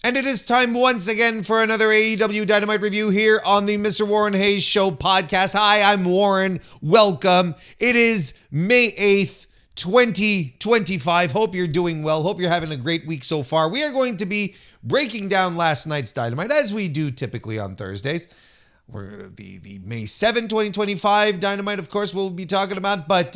And it is time once again for another AEW Dynamite review here on the Mr. Warren Hayes Show podcast. Hi, I'm Warren. Welcome. It is May 8th, 2025. Hope you're doing well. Hope you're having a great week so far. We are going to be breaking down last night's Dynamite, as we do typically on Thursdays. We're the May 7, 2025 Dynamite, of course, we'll be talking about. But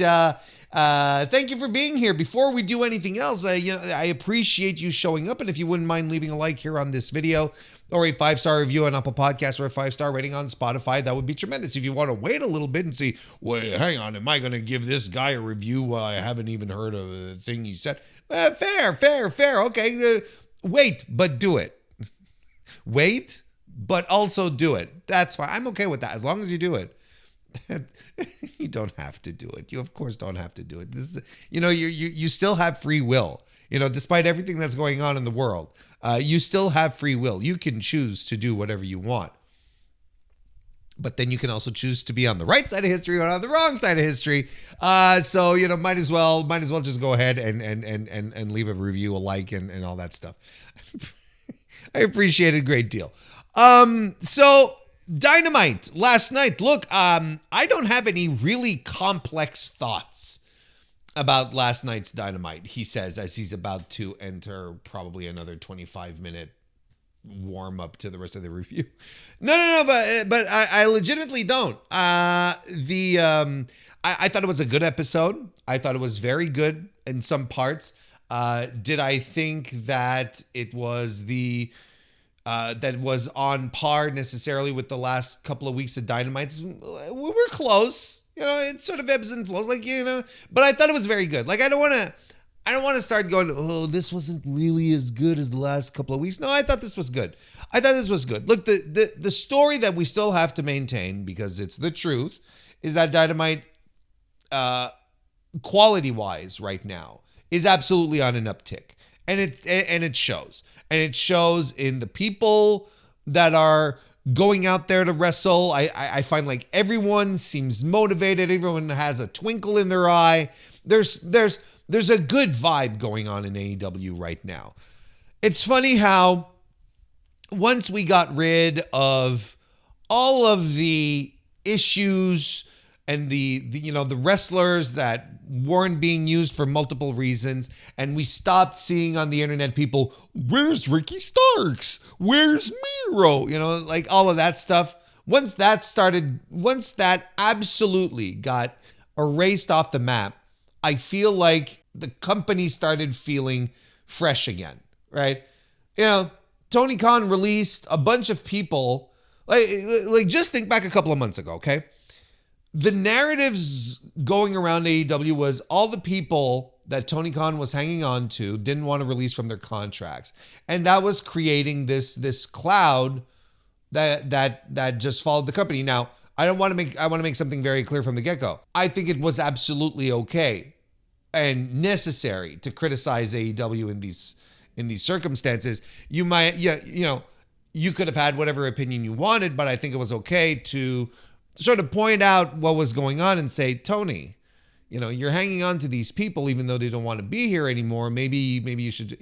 thank you for being here. Before we do anything else, I appreciate you showing up. And if you wouldn't mind leaving a like here on this video or a 5-star review on Apple Podcasts or a 5-star rating on Spotify, that would be tremendous. If you want to wait a little bit and see, wait, hang on, am I going to give this guy a review while I haven't even heard of the thing he said? Fair. Okay, wait, but do it. Wait, but also do it. That's fine. I'm okay with that as long as you do it. You don't have to do it. You of course don't have to do it. This is, you still have free will. Despite everything that's going on in the world, you still have free will. You can choose to do whatever you want. But then you can also choose to be on the right side of history or on the wrong side of history. So might as well just go ahead and leave a review, a like, and all that stuff. I appreciate it a great deal. So Dynamite last night. Look, I don't have any really complex thoughts about last night's Dynamite, he says, as he's about to enter probably another 25-minute warm up to the rest of the review. No, but I legitimately don't. I thought it was a good episode. I thought it was very good in some parts. Did I think that it was that was on par necessarily with the last couple of weeks of Dynamites? We're close. It sort of ebbs and flows, but I thought it was very good. I don't want to start going, oh, this wasn't really as good as the last couple of weeks. No, I thought this was good. Look, the story that we still have to maintain, because it's the truth, is that Dynamite, quality-wise right now, is absolutely on an uptick. And it shows. And it shows in the people that are going out there to wrestle. I find like everyone seems motivated. Everyone has a twinkle in their eye. There's a good vibe going on in AEW right now. It's funny how once we got rid of all of the issues and the wrestlers that weren't being used for multiple reasons, and we stopped seeing on the internet people, where's Ricky Starks? Where's Miro? All of that stuff. Once that absolutely got erased off the map, I feel like the company started feeling fresh again, right? Tony Khan released a bunch of people, like just think back a couple of months ago, okay? The narratives going around AEW was all the people that Tony Khan was hanging on to didn't want to release from their contracts. And that was creating this cloud that just followed the company. Now, I want to make something very clear from the get-go. I think it was absolutely okay and necessary to criticize AEW in these circumstances. You might, you could have had whatever opinion you wanted, but I think it was okay to sort of point out what was going on and say, Tony, you're hanging on to these people even though they don't want to be here anymore. Maybe you should,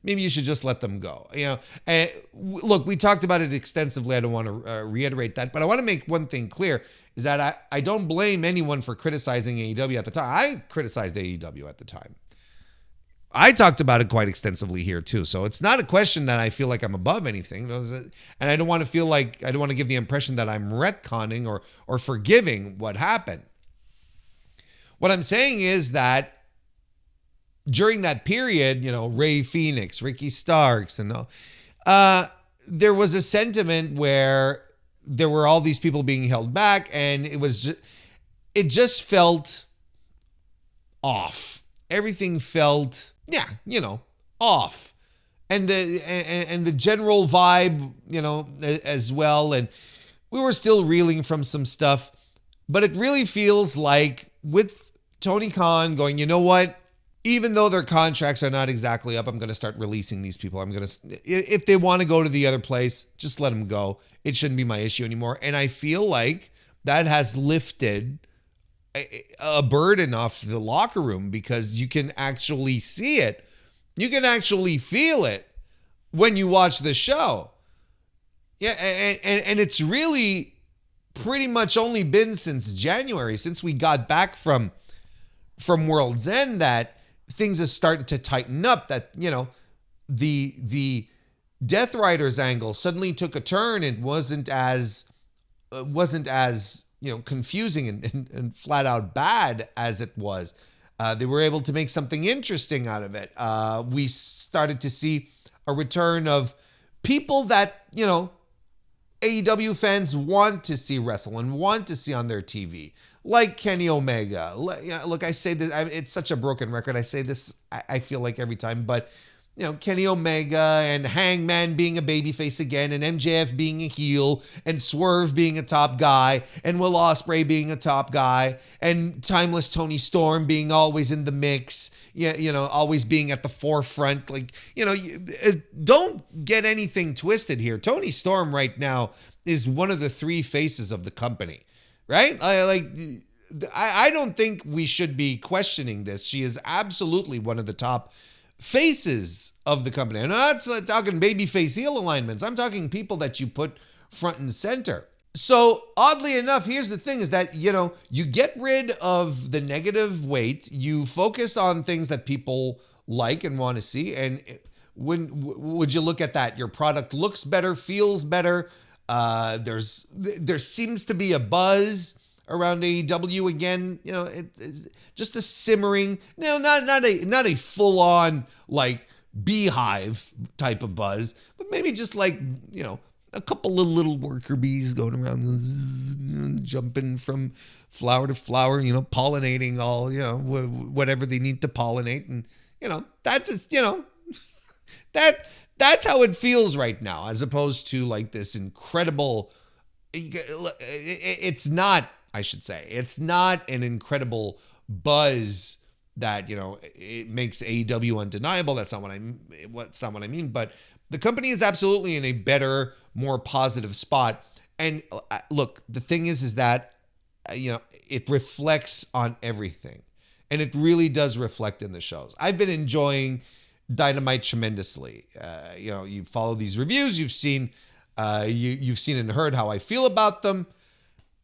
maybe you should just let them go. And look, we talked about it extensively. I don't want to reiterate that, but I want to make one thing clear is that I don't blame anyone for criticizing AEW at the time. I criticized AEW at the time. I talked about it quite extensively here too. So it's not a question that I feel like I'm above anything. And I don't want to give the impression that I'm retconning or forgiving what happened. What I'm saying is that during that period, Ray Phoenix, Ricky Starks, and all, there was a sentiment where there were all these people being held back, and it just felt off. Everything felt, off. And the general vibe, as well. And we were still reeling from some stuff. But it really feels like with Tony Khan going, you know what? Even though their contracts are not exactly up, I'm going to start releasing these people. If they want to go to the other place, just let them go. It shouldn't be my issue anymore. And I feel like that has lifted a burden off the locker room because you can actually see it. You can actually feel it when you watch the show. Yeah, and it's really pretty much only been since January, since we got back from World's End, that things are starting to tighten up. That, you know, the Death Riders angle suddenly took a turn and wasn't as you know, confusing and flat out bad as it was. They were able to make something interesting out of it. We started to see a return of people that, you know, AEW fans want to see wrestle and want to see on their TV, like Kenny Omega. Look, I say this, it's such a broken record. I say this, I feel like every time, but you know, Kenny Omega and Hangman being a babyface again, and MJF being a heel, and Swerve being a top guy, and Will Ospreay being a top guy, and Timeless Toni Storm being always in the mix, you know, always being at the forefront. Like, you know, don't get anything twisted here. Toni Storm right now is one of the three faces of the company, right? I don't think we should be questioning this. She is absolutely one of the top faces of the company. I'm not talking babyface heel alignments. I'm talking people that you put front and center. So oddly enough, here's the thing is that, you know, you get rid of the negative weight. You focus on things that people like and want to see. And when would you look at that? Your product looks better, feels better. There seems to be a buzz around AEW again, you know, just a simmering, no, not a full on like beehive type of buzz, but maybe just like, you know, a couple of little worker bees going around, jumping from flower to flower, you know, pollinating all, you know, whatever they need to pollinate, and you know, that's, you know, that's how it feels right now, as opposed to like this incredible. It's not. I should say, it's not an incredible buzz that, you know, it makes AEW undeniable. That's not what I mean. But the company is absolutely in a better, more positive spot. And look, the thing is that, you know, it reflects on everything, and it really does reflect in the shows. I've been enjoying Dynamite tremendously. You know, you follow these reviews, you've seen and heard how I feel about them.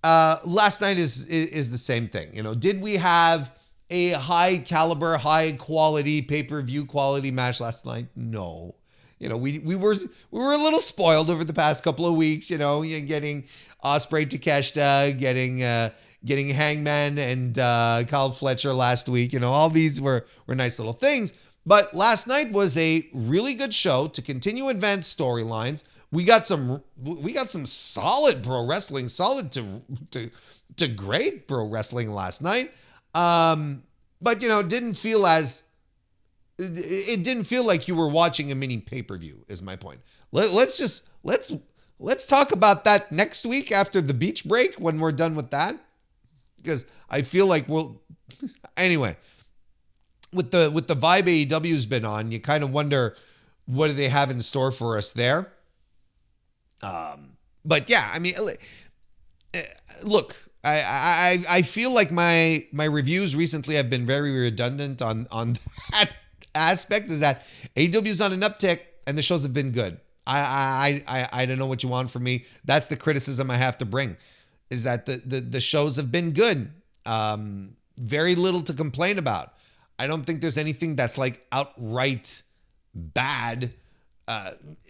Last night is the same thing. You know, did we have a high caliber, high quality, pay-per-view quality match last night? No. You know, we were a little spoiled over the past couple of weeks, you know, getting Ospreay Takeshita, getting Hangman and Kyle Fletcher last week. You know, all these were nice little things. But last night was a really good show to continue advanced storylines. We got some solid pro wrestling, solid to great pro wrestling last night. But you know, it didn't feel like you were watching a mini pay-per-view, is my point. Let's talk about that next week after the beach break when we're done with that. Because I feel like anyway, with the vibe AEW's been on, you kind of wonder what do they have in store for us there. But yeah, I mean, look, I feel like my reviews recently have been very redundant on that aspect, is that AEW's on an uptick and the shows have been good. I don't know what you want from me. That's the criticism I have to bring, is that the shows have been good. Very little to complain about. I don't think there's anything that's like outright bad.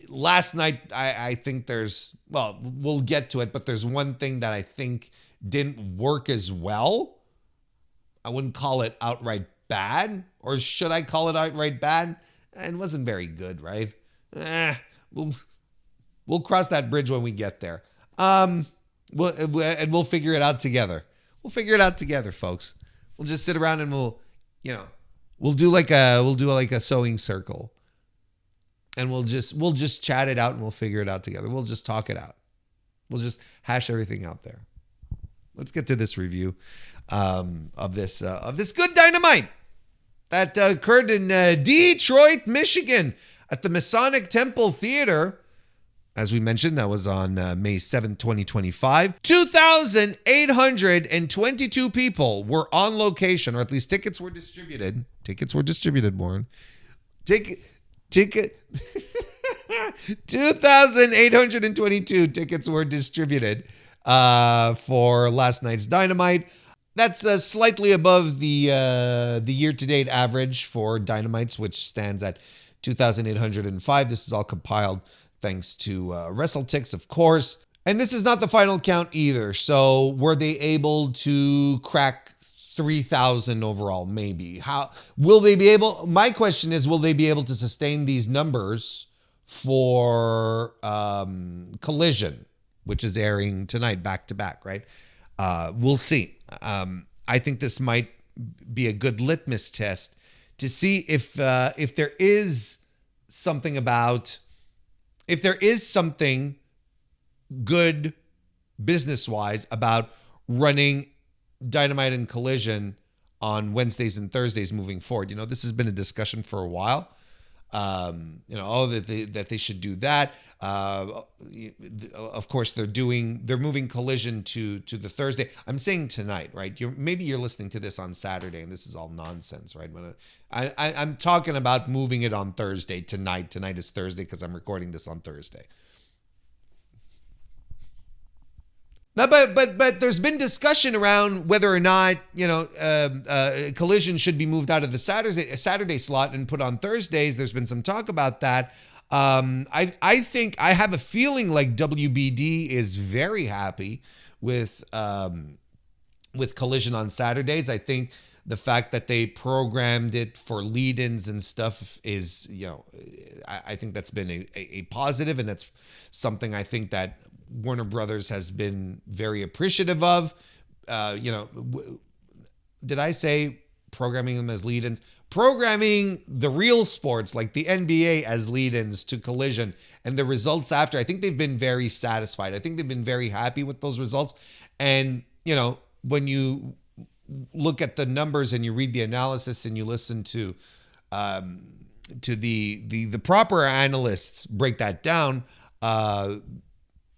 Last night, I think we'll get to it, but there's one thing that I think didn't work as well. I wouldn't call it outright bad, or should I call it outright bad? It wasn't very good, right? We'll cross that bridge when we get there. We'll figure it out together. We'll figure it out together, folks. We'll just sit around and we'll do like a sewing circle. And we'll just chat it out, and we'll figure it out together. We'll just talk it out. We'll just hash everything out there. Let's get to this review of this good Dynamite that occurred in Detroit, Michigan, at the Masonic Temple Theater. As we mentioned, that was on May 7th, 2025. 2,822 people were on location, or at least tickets were distributed. Tickets were distributed, Warren. Ticket. 2,822 tickets were distributed for last night's Dynamite. That's slightly above the year-to-date average for Dynamites, which stands at 2,805. This is all compiled thanks to WrestleTix, of course. And this is not the final count either. So were they able to crack 3,000 overall? Maybe. How will they be able? My question is, will they be able to sustain these numbers for Collision, which is airing tonight back to back, right? We'll see. I think this might be a good litmus test to see if there is something good business-wise about running Dynamite and Collision on Wednesdays and Thursdays moving forward. You know, this has been a discussion for a while. That they should do that. Of course, they're moving Collision to the Thursday. I'm saying tonight, right? Maybe you're listening to this on Saturday, and this is all nonsense, right? I'm talking about moving it on Thursday tonight. Tonight is Thursday because I'm recording this on Thursday. Now, but there's been discussion around whether or not Collision should be moved out of the Saturday slot and put on Thursdays. There's been some talk about that. I have a feeling like WBD is very happy with Collision on Saturdays. I think the fact that they programmed it for lead-ins and stuff is, I think that's been a positive, and that's something I think that Warner Brothers has been very appreciative of. Did I say programming them as lead-ins? Programming the real sports like the NBA as lead-ins to Collision and the results after. I think they've been very satisfied. I think they've been very happy with those results. And, when you look at the numbers and you read the analysis and you listen to the proper analysts break that down,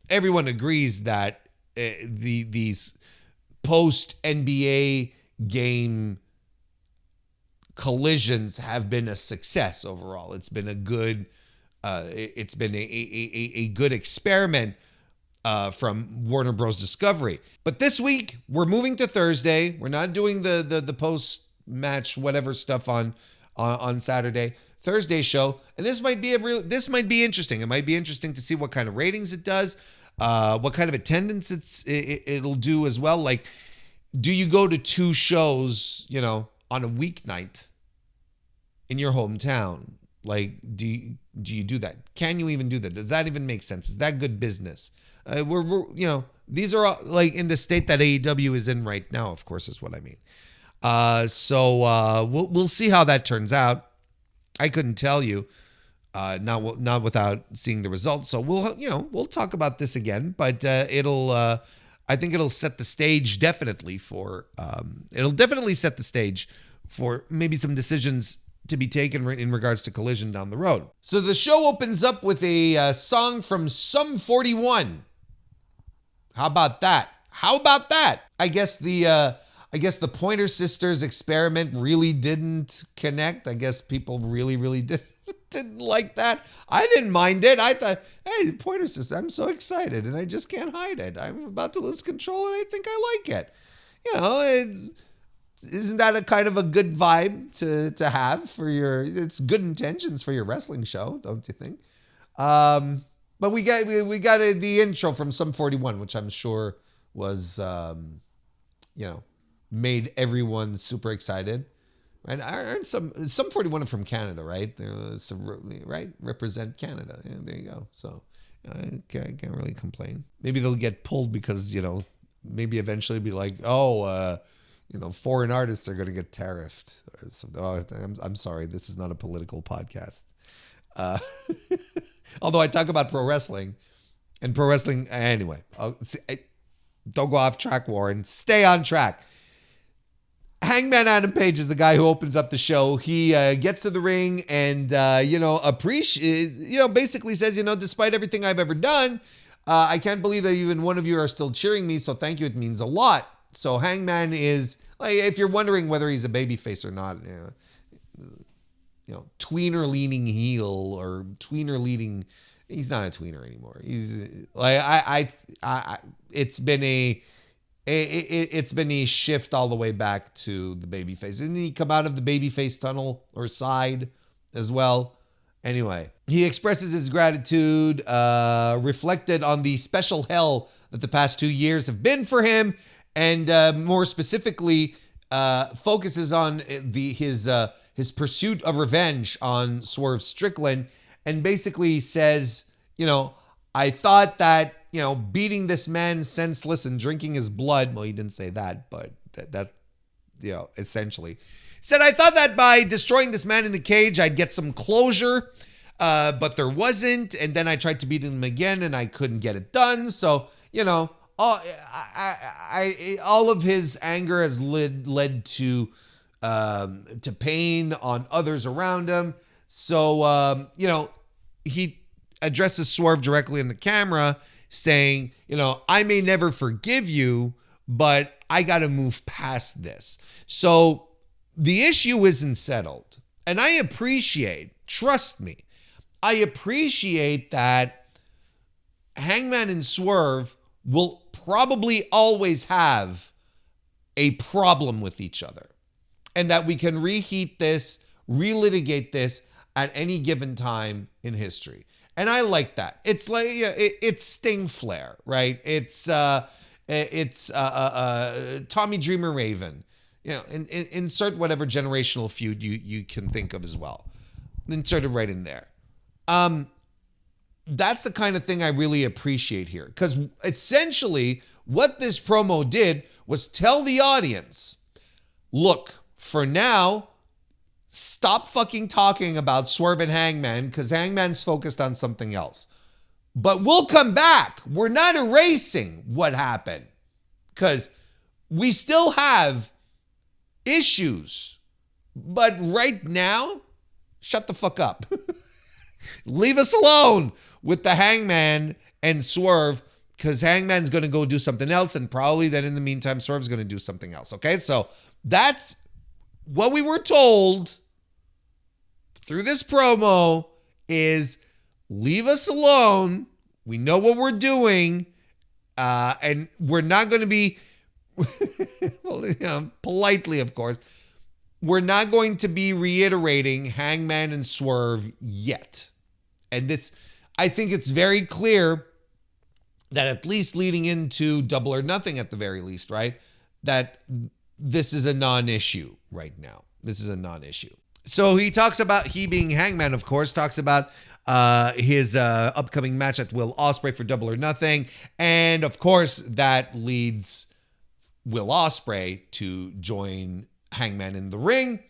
everyone agrees that these post-NBA game collisions have been a success overall. It's been a good good experiment from Warner Bros. Discovery. But this week we're moving to Thursday. We're not doing the post-match whatever stuff on Saturday. Thursday show, and this might be interesting. It might be interesting to see what kind of ratings it does. What kind of attendance it'll do as well. Like, do you go to two shows, on a weeknight in your hometown? Like, do you do that? Can you even do that? Does that even make sense? Is that good business? These are all, like, in the state that AEW is in right now, of course, is what I mean. So we'll see how that turns out. I couldn't tell you. Not without seeing the results. So we'll talk about this again, but I think it'll set the stage definitely for set the stage for maybe some decisions to be taken in regards to Collision down the road. So the show opens up with a song from Sum 41. How about that? I guess the Pointer Sisters experiment really didn't connect. I guess people really didn't like that. I didn't mind it. I thought, hey, Pointer Sisters, I'm so excited and I just can't hide it. I'm about to lose control and I think I like it. Isn't that a kind of a good vibe to have for it's good intentions for your wrestling show, don't you think? But we got the intro from Sum 41, which I'm sure was, made everyone super excited. Right? Aren't some 41 are from Canada, right? Right? Represent Canada. Yeah, there you go. So I can't really complain. Maybe they'll get pulled because, maybe eventually be like, foreign artists are going to get tariffed. I'm sorry. This is not a political podcast. Although I talk about pro wrestling. And pro wrestling, anyway. Don't go off track, Warren. Stay on track. Hangman Adam Page is the guy who opens up the show. He gets to the ring and, basically says, despite everything I've ever done, I can't believe that even one of you are still cheering me. So thank you. It means a lot. So Hangman is, like, if you're wondering whether he's a babyface or not, tweener leaning heel or tweener leaning. He's not a tweener anymore. He's like it's been a shift all the way back to the babyface. Didn't he come out of the babyface tunnel or side as well? Anyway, he expresses his gratitude, reflected on the special hell that the past 2 years have been for him, and more specifically, focuses on his pursuit of revenge on Swerve Strickland, and basically says, I thought that, beating this man senseless and drinking his blood. Well, he didn't say that, but that essentially said, I thought that by destroying this man in the cage, I'd get some closure, but there wasn't. And then I tried to beat him again and I couldn't get it done. So, all of his anger has led to pain on others around him. So, he addresses Swerve directly in the camera saying, I may never forgive you, but I got to move past this. So the issue isn't settled. And I appreciate, trust me, I appreciate that Hangman and Swerve will probably always have a problem with each other. And that we can reheat this, relitigate this at any given time in history. And I like that. It's like, it's Sting Flair, right? It's Tommy Dreamer Raven. Insert whatever generational feud you can think of as well. Insert it right in there. That's the kind of thing I really appreciate here. Because essentially, what this promo did was tell the audience, look, for now, stop fucking talking about Swerve and Hangman because Hangman's focused on something else. But we'll come back. We're not erasing what happened because we still have issues. But right now, shut the fuck up. Leave us alone with the Hangman and Swerve because Hangman's going to go do something else and probably then in the meantime, Swerve's going to do something else. Okay, so that's what we were told through this promo is leave us alone. We know what we're doing. And we're not going to be, politely, of course, we're not going to be reiterating Hangman and Swerve yet. And this, I think it's very clear that at least leading into Double or Nothing at the very least, right? That this is a non-issue right now. This is a non-issue. So he talks about, he being Hangman, of course, talks about his upcoming match at Will Ospreay for Double or Nothing. And of course, that leads Will Ospreay to join Hangman in the ring.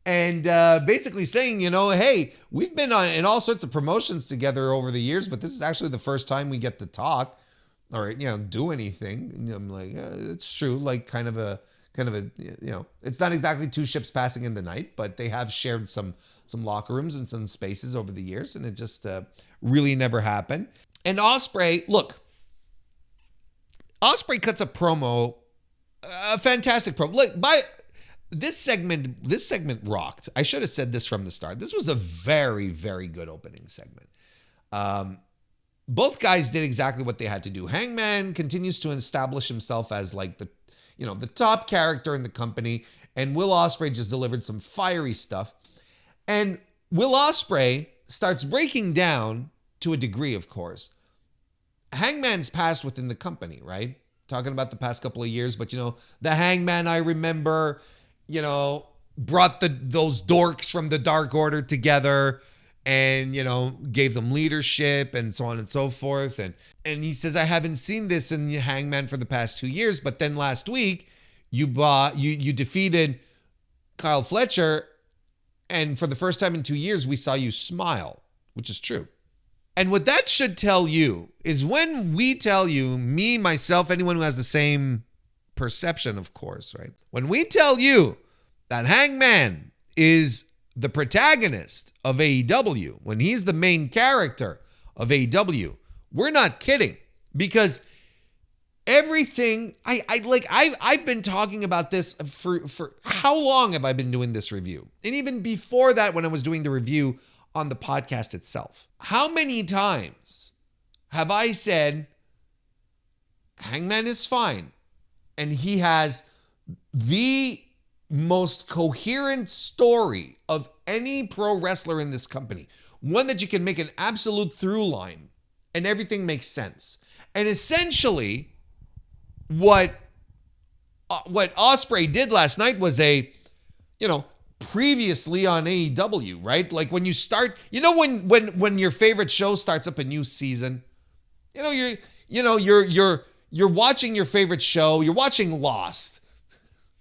And basically saying, hey, we've been in all sorts of promotions together over the years, but this is actually the first time we get to talk or, do anything. And I'm like, it's true. Like kind of a, it's not exactly two ships passing in the night, but they have shared some locker rooms and some spaces over the years. And it just really never happened. And Ospreay cuts a promo, a fantastic promo. Look, this segment rocked. I should have said this from the start. This was a very, very good opening segment. Both guys did exactly what they had to do. Hangman continues to establish himself as like the top character in the company, and Will Ospreay just delivered some fiery stuff. And Will Ospreay starts breaking down, to a degree, of course, Hangman's past within the company, right? Talking about the past couple of years, but the Hangman I remember, brought those dorks from the Dark Order together and, gave them leadership and so on and so forth. And he says, I haven't seen this in Hangman for the past 2 years, but then last week you defeated Kyle Fletcher, and for the first time in 2 years, we saw you smile, which is true. And what that should tell you is when we tell you, me, myself, anyone who has the same perception, of course, right? When we tell you that Hangman is the protagonist of AEW, when he's the main character of AEW, we're not kidding, because everything I've been talking about this for how long have I been doing this review? And even before that, when I was doing the review on the podcast itself, how many times have I said Hangman is fine and he has the most coherent story of any pro wrestler in this company, one that you can make an absolute through line and everything makes sense. And essentially what Ospreay did last night was previously on AEW, right? Like when you start, when your favorite show starts up a new season, you're watching your favorite show, you're watching Lost.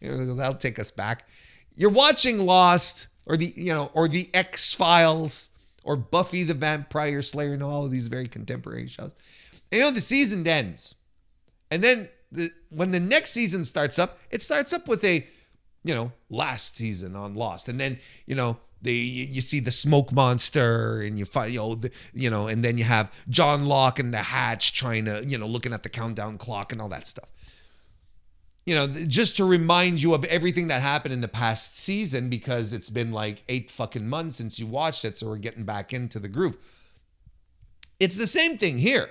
That'll take us back. You're watching Lost or the X-Files or Buffy the Vampire Slayer and all of these very contemporary shows. And the season ends. And then when the next season starts up, it starts up with a, last season on Lost. And then, you see the smoke monster and you find, and then you have John Locke and the Hatch trying to, looking at the countdown clock and all that stuff. Just to remind you of everything that happened in the past season, because it's been like 8 fucking months since you watched it. So we're getting back into the groove. It's the same thing here.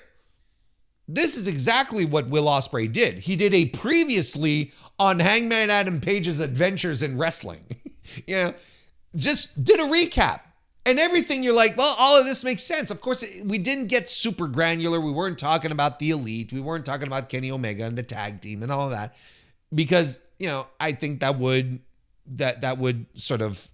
This is exactly what Will Ospreay did. He did a previously on Hangman Adam Page's adventures in wrestling. Just did a recap. And everything you're like, well, all of this makes sense. Of course, we didn't get super granular. We weren't talking about the Elite. We weren't talking about Kenny Omega and the tag team and all of that. Because, I think that would sort of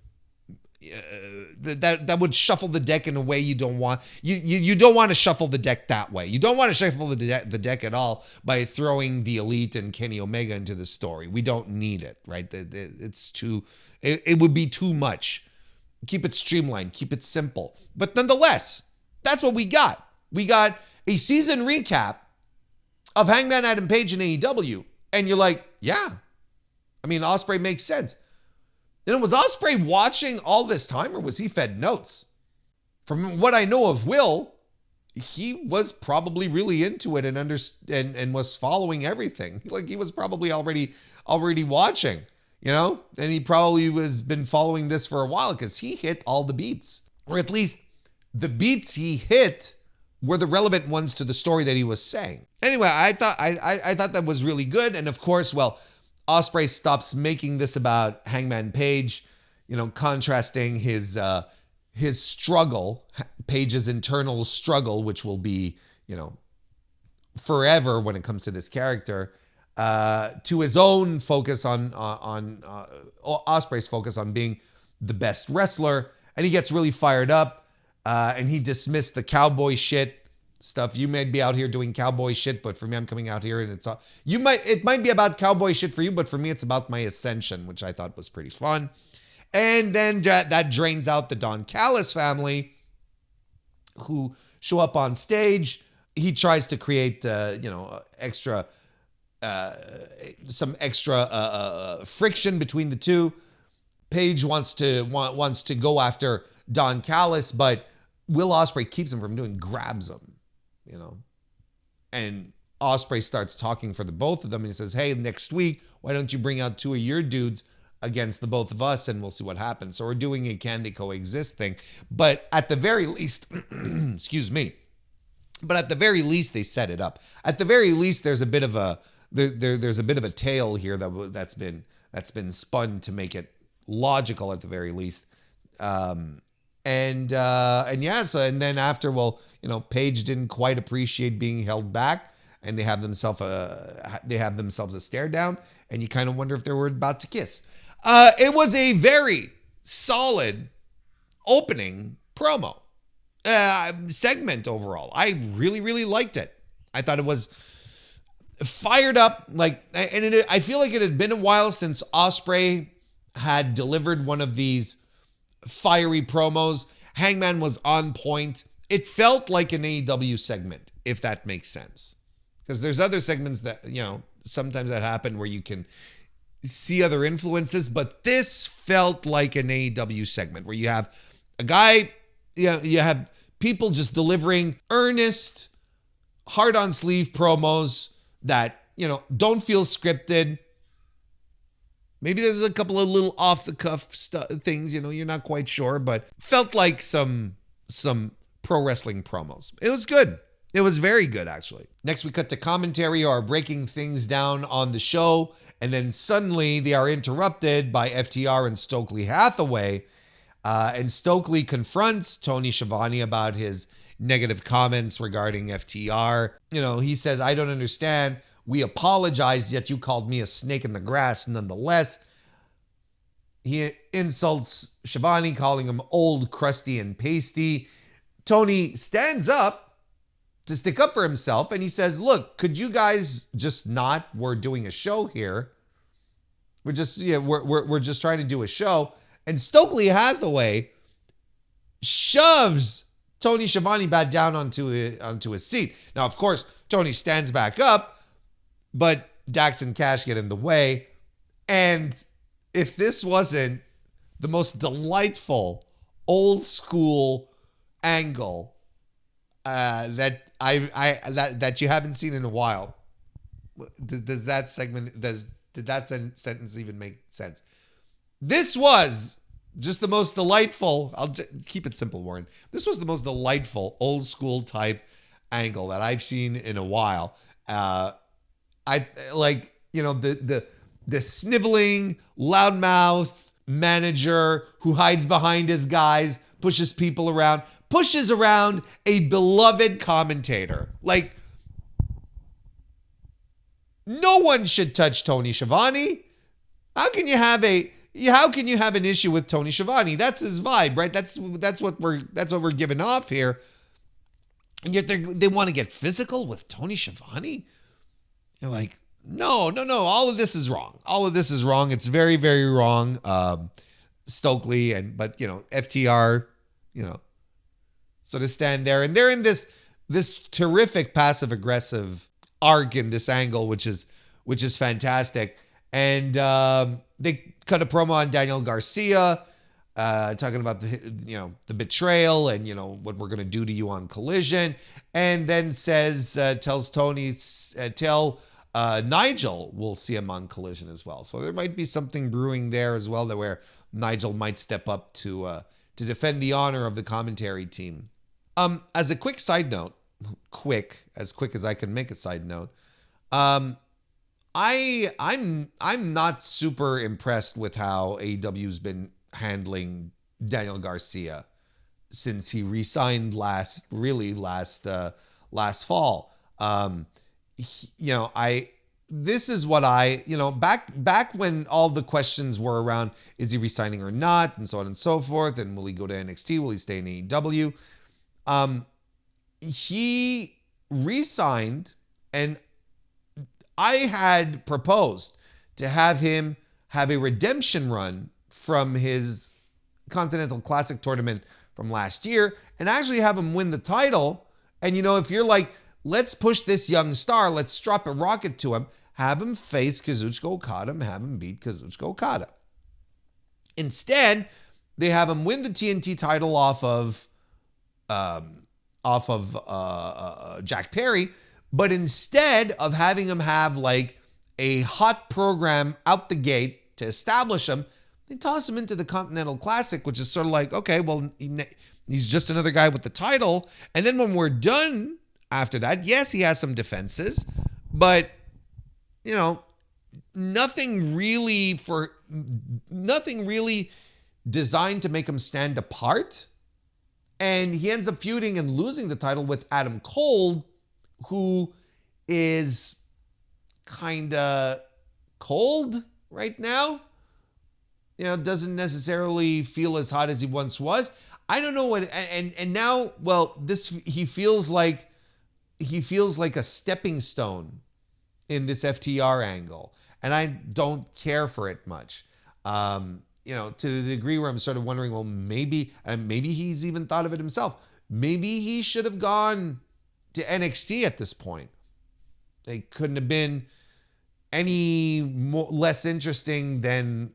that would shuffle the deck in a way you don't want. You don't want to shuffle the deck that way. You don't want to shuffle the deck at all by throwing the Elite and Kenny Omega into the story. We don't need it, right? It's too. It would be too much. Keep it streamlined. Keep it simple. But nonetheless, that's what we got. We got a season recap of Hangman Adam Page in AEW, and you're like, yeah. I mean, Ospreay makes sense. Was Ospreay watching all this time, or was he fed notes? From what I know of Will, he was probably really into it and was following everything. Like he was probably already watching, and he probably been following this for a while because he hit all the beats, or at least the beats he hit were the relevant ones to the story that he was saying. Anyway, I thought that was really good, and of course, Ospreay stops making this about Hangman Page, contrasting his struggle, Page's internal struggle, which will be, forever when it comes to this character, to his own focus on Ospreay's focus on being the best wrestler. And he gets really fired up, and he dismissed the cowboy shit stuff. You may be out here doing cowboy shit, but for me, I'm coming out here and it might be about cowboy shit for you, but for me, it's about my ascension, which I thought was pretty fun. And then that drains out the Don Callis family, who show up on stage. He tries to create, some extra friction between the two. Page wants to go after Don Callis, but Will Ospreay keeps him from doing, grabs him. And Ospreay starts talking for the both of them. And he says, hey, next week, why don't you bring out 2 of your dudes against the both of us and we'll see what happens. So we're doing a can they coexist thing. But at the very least, excuse me. But at the very least, they set it up. At the very least, there's a bit of a tale here that's been spun to make it logical at the very least. And then after, Page didn't quite appreciate being held back, and they have themselves a stare down, and you kind of wonder if they were about to kiss. It was a very solid opening promo segment overall. I really, really liked it. I thought it was fired up, I feel like it had been a while since Ospreay had delivered one of these fiery promos. Hangman was on point. It felt like an AEW segment, if that makes sense. Because there's other segments that, sometimes that happen where you can see other influences, but this felt like an AEW segment where you have a guy, you have people just delivering earnest, hard on sleeve promos that don't feel scripted. Maybe there's a couple of little off the cuff things, you're not quite sure, but felt like some pro wrestling promos. It was good. It was very good, actually. Next, we cut to commentary or breaking things down on the show, and then suddenly they are interrupted by FTR and Stokely Hathaway. And Stokely confronts Tony Schiavone about his negative comments regarding FTR. He says, I don't understand. We apologized, yet you called me a snake in the grass nonetheless. He insults Schiavone, calling him old, crusty, and pasty. Tony stands up to stick up for himself, and he says, look, could you guys just not? We're doing a show here. We're just trying to do a show. And Stokely Hathaway shoves Tony Schiavone back down onto his seat. Now, of course, Tony stands back up, but Dax and Cash get in the way. And if this wasn't the most delightful old school angle that you haven't seen in a while, did that sentence even make sense? This was just the most delightful. I'll keep it simple, Warren. This was the most delightful old school type angle that I've seen in a while. I like, the sniveling, loudmouth manager who hides behind his guys, pushes people around, pushes around a beloved commentator. Like, no one should touch Tony Schiavone. How can you have an issue with Tony Schiavone? That's his vibe, right? That's what we're giving off here. And yet they want to get physical with Tony Schiavone? You're like, no. All of this is wrong. It's very, very wrong. Stokely but FTR, sort of stand there, and they're in this terrific passive aggressive arc in this angle, which is fantastic. And they cut a promo on Daniel Garcia, talking about the betrayal and what we're gonna do to you on Collision, and then tells Tony tell Nigel we'll see him on Collision as well. So there might be something brewing there as well, where Nigel might step up to defend the honor of the commentary team. As a quick side note, as quick as I can make a side note, I'm not super impressed with how AEW's been handling Daniel Garcia since he re-signed last fall. This is what back when all the questions were around, is he re-signing or not, and so on and so forth, and will he go to NXT, will he stay in AEW? He re-signed, and I had proposed to have him have a redemption run from his Continental Classic tournament from last year and actually have him win the title. And, if you're like, let's push this young star, let's drop a rocket to him, have him face Kazuchika Okada and have him beat Kazuchika Okada. Instead, they have him win the TNT title off of Jack Perry. But instead of having him have like a hot program out the gate to establish him, they toss him into the Continental Classic, which is sort of like, okay, well, he's just another guy with the title. And then when we're done after that, yes, he has some defenses, but, nothing really designed to make him stand apart. And he ends up feuding and losing the title with Adam Cole, who is kind of cold right now. Doesn't necessarily feel as hot as he once was. I don't know what, and now, well, he feels like a stepping stone in this FTR angle, and I don't care for it much. To the degree where I'm sort of wondering, well, maybe he's even thought of it himself. Maybe he should have gone to NXT at this point. They couldn't have been any less interesting than,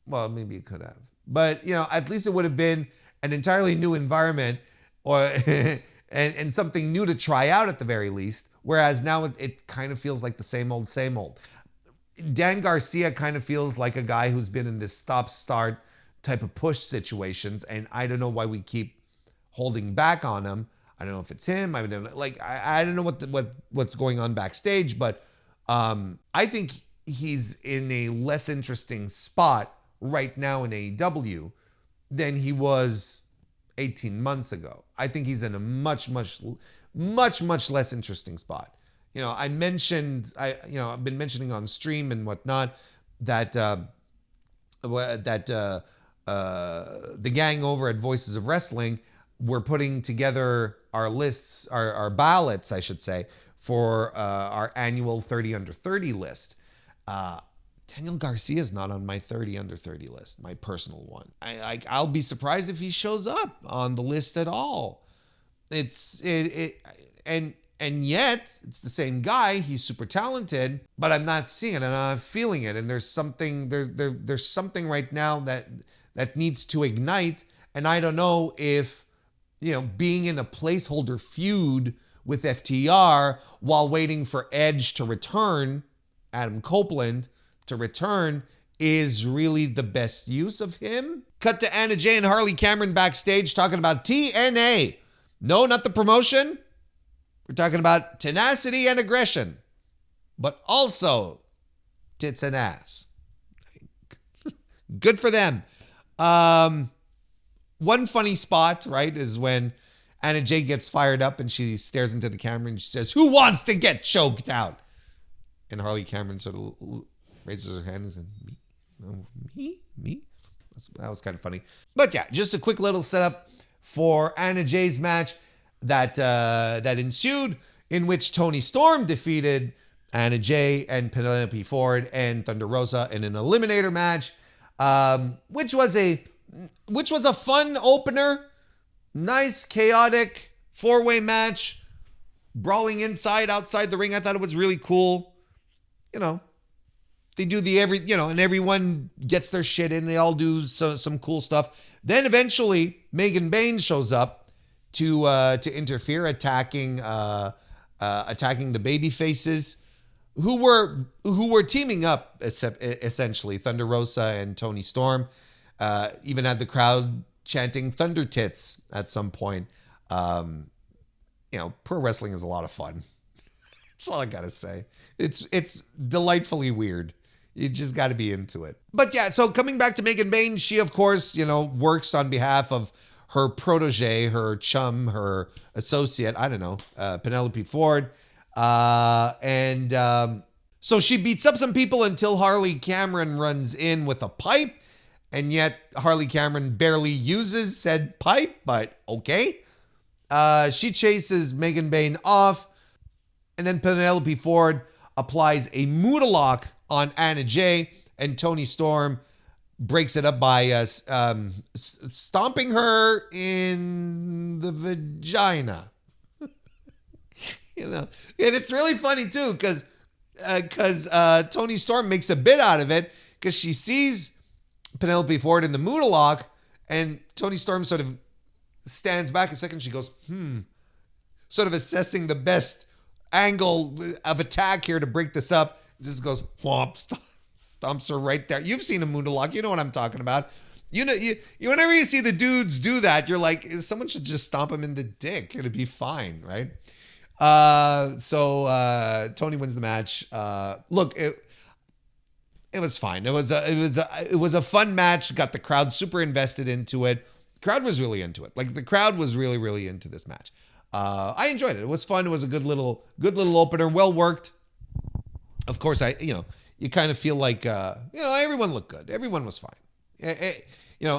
well, maybe it could have. But, at least it would have been an entirely new environment or and something new to try out at the very least Whereas now it kind of feels like the same old, same old. Dan Garcia kind of feels like a guy who's been in this stop-start type of push situations, and I don't know why we keep holding back on him. I don't know if it's him. I don't know, I don't know what's going on backstage, but I think he's in a less interesting spot right now in AEW than he was 18 months ago. I think he's in a much less interesting spot. You know, I've been mentioning on stream and whatnot that the gang over at Voices of Wrestling, we're putting together our lists, our ballots, I should say, for our annual 30 under 30 list. Daniel Garcia is not on my 30 under 30 list, my personal one. I'll be surprised if he shows up on the list at all. And yet it's the same guy. He's super talented, but I'm not seeing it and I'm not feeling it. And there's something there's something right now that needs to ignite. And I don't know if, you know, being in a placeholder feud with FTR while waiting for Edge to return, Adam Copeland to return, is really the best use of him. Cut to Anna Jay and Harley Cameron backstage talking about TNA. No, not the promotion. We're talking about tenacity and aggression, but also tits and ass. Good for them. One funny spot, right, is when Anna Jay gets fired up and she stares into the camera and she says, "Who wants to get choked out?" And Harley Cameron sort of raises her hand and says, "Me? No, me?" That was kind of funny. But yeah, just a quick little setup for Anna Jay's match that ensued, in which Toni Storm defeated Anna Jay and Penelope Ford and Thunder Rosa in an eliminator match, which was a fun opener, nice chaotic 4-way match, brawling inside, outside the ring. I thought it was really cool. You know, they do and everyone gets their shit in. They all do some cool stuff. Then eventually Megan Bayne shows up to interfere, attacking the baby faces who were teaming up, essentially. Thunder Rosa and Toni Storm even had the crowd chanting "Thunder Tits" at some point. You know, pro wrestling is a lot of fun. That's all I gotta say. It's delightfully weird. You just got to be into it. But yeah, so coming back to Megan Bayne, she of course, you know, works on behalf of her protege, her chum, her associate, I don't know, Penelope Ford. So she beats up some people until Harley Cameron runs in with a pipe. And yet Harley Cameron barely uses said pipe, but okay. She chases Megan Bayne off. And then Penelope Ford applies a Moodalock on Anna Jay, and Toni Storm breaks it up by stomping her in the vagina. You know, and it's really funny too, because Toni Storm makes a bit out of it because she sees Penelope Ford in the Moodalock, and Toni Storm sort of stands back a second. She goes, sort of assessing the best angle of attack here to break this up. Just goes whomp, stomps her right there. You've seen a Moodalock. You know what I'm talking about. You know, you whenever you see the dudes do that, you're like, someone should just stomp him in the dick. It'd be fine, right? So Toni wins the match. Look, it was fine. It was a fun match. Got the crowd super invested into it. The crowd was really into it. Like, the crowd was really, really into this match. I enjoyed it. It was fun. It was a good little opener. Well worked. Of course, you kind of feel like, everyone looked good. Everyone was fine.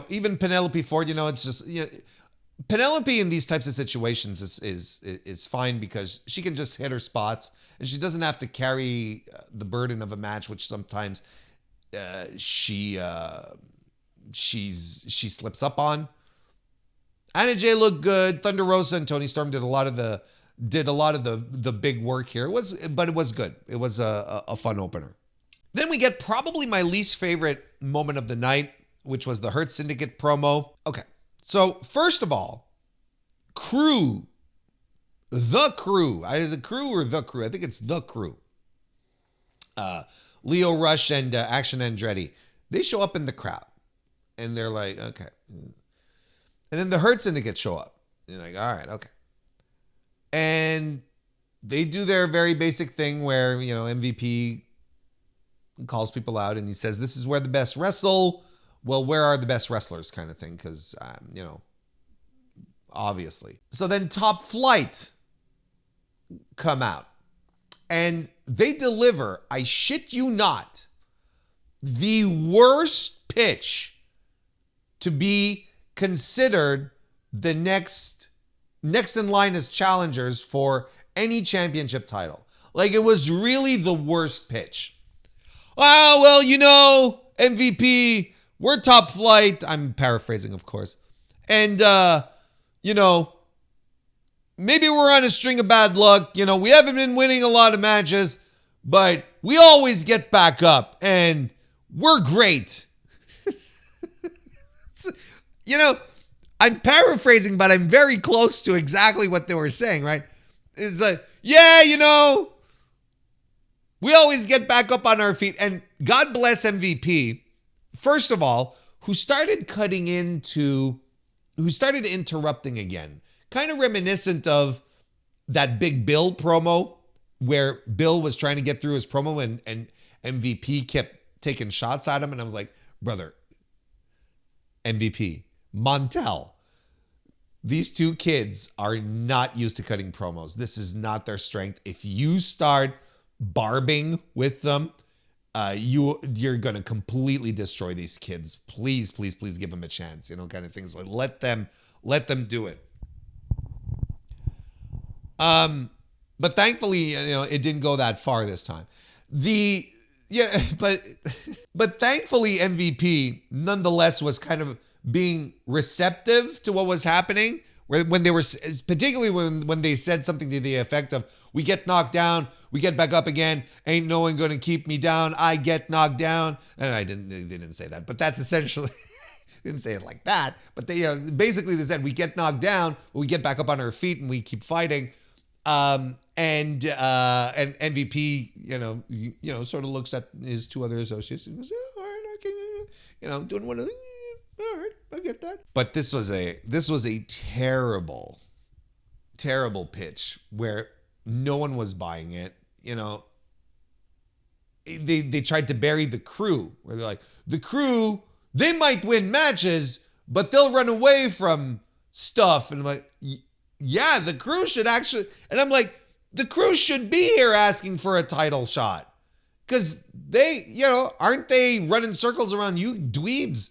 Even Penelope Ford, it's just, Penelope in these types of situations is fine because she can just hit her spots and she doesn't have to carry the burden of a match, which sometimes she slips up on. Anna Jay looked good. Thunder Rosa and Toni Storm did a lot of the big work here. It was good. It was a fun opener. Then we get probably my least favorite moment of the night, which was the Hurt Syndicate promo. Okay, so first of all, Crew the Crew. Is it Crew or the Crew? I think it's the Crew. Leo Rush and Action Andretti. They show up in the crowd. And they're like, okay. And then the Hurt Syndicate show up. And you're like, all right, okay. And they do their very basic thing where, MVP calls people out and he says, this is where the best wrestle. Well, where are the best wrestlers kind of thing? Because, obviously. So then Top Flight come out. And they deliver, I shit you not, the worst pitch to be considered the next in line as challengers for any championship title. Like, it was really the worst pitch. Oh, well, MVP, we're Top Flight. I'm paraphrasing, of course. And, maybe we're on a string of bad luck. We haven't been winning a lot of matches, but we always get back up and we're great. I'm paraphrasing, but I'm very close to exactly what they were saying, right? It's like, yeah, we always get back up on our feet. And God bless MVP, first of all, who started interrupting again. Kind of reminiscent of that Big Bill promo where Bill was trying to get through his promo and MVP kept taking shots at him. And I was like, brother, MVP, Montel, these two kids are not used to cutting promos. This is not their strength. If you start barbing with them, you're going to completely destroy these kids. Please, please, please give them a chance, kind of things. Like let them do it. But thankfully, it didn't go that far this time. But thankfully MVP nonetheless was kind of being receptive to what was happening, when they were, particularly when they said something to the effect of, we get knocked down, we get back up again, ain't no one gonna keep me down, I get knocked down. And they didn't say that, but that's essentially, didn't say it like that, but they basically they said, we get knocked down, we get back up on our feet and we keep fighting. And MVP, sort of looks at his two other associates and goes, yeah, all right, I can, doing one of the, all right, I get that. But this was a terrible pitch where no one was buying it. They tried to bury the Crew, where they're like, the Crew, they might win matches, but they'll run away from stuff. And I'm like, yeah, the Crew should actually, and I'm like, the Crew should be here asking for a title shot. Because they, aren't they running circles around you dweebs?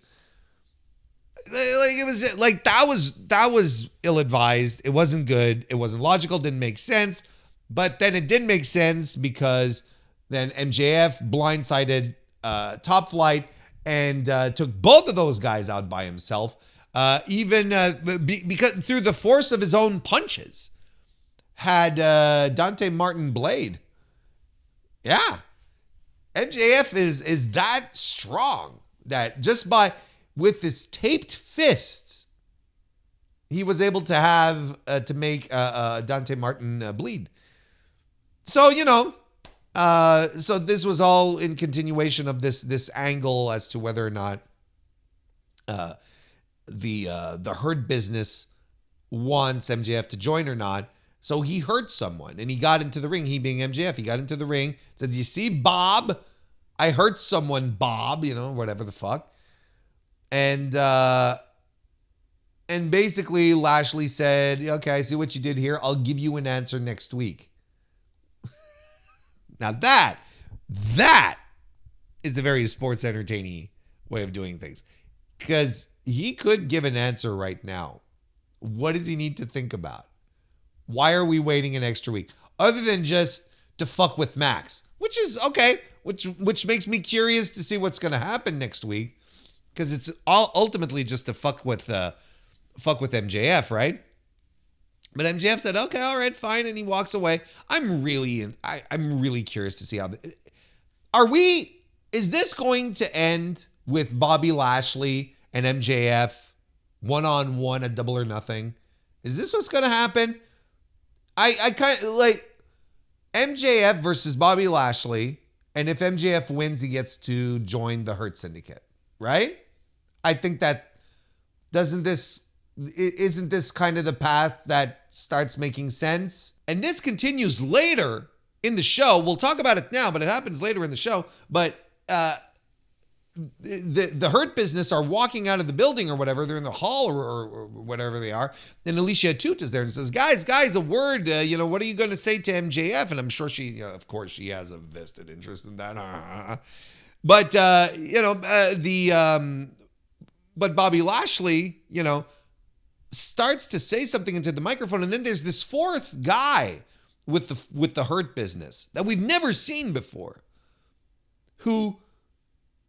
Like, it was like, that was ill-advised. It wasn't good. It wasn't logical. Didn't make sense. But then it did make sense because then MJF blindsided Top Flight and took both of those guys out by himself. Because through the force of his own punches, had Dante Martin Blade. Yeah. MJF is that strong that just with his taped fists, he was able to have to make Dante Martin bleed. So, so this was all in continuation of this angle as to whether or not the Hurt Business wants MJF to join or not. So he hurt someone and he got into the ring. He being MJF, he got into the ring, said, you see, Bob? I hurt someone, Bob, whatever the fuck. And basically Lashley said, okay, I see what you did here. I'll give you an answer next week. Now that is a very sports entertaining way of doing things. Because he could give an answer right now. What does he need to think about? Why are we waiting an extra week? Other than just to fuck with Max, which is okay, which makes me curious to see what's going to happen next week, because it's all ultimately just to fuck with MJF, right? But MJF said, okay, all right, fine, and he walks away. I'm really curious to see how. Is this going to end with Bobby Lashley and MJF one-on-one at Double or Nothing? Is this what's going to happen? I kind of like MJF versus Bobby Lashley. And if MJF wins, he gets to join the Hurt Syndicate, right? I think that isn't this kind of the path that starts making sense? And this continues later in the show. We'll talk about it now, but it happens later in the show. But the Hurt Business are walking out of the building or whatever. They're in the hall or whatever they are. And Alicia Atout is there and says, guys, a word. What are you going to say to MJF? And I'm sure she, of course, she has a vested interest in that. But, but Bobby Lashley, starts to say something into the microphone. And then there's this fourth guy with the Hurt Business that we've never seen before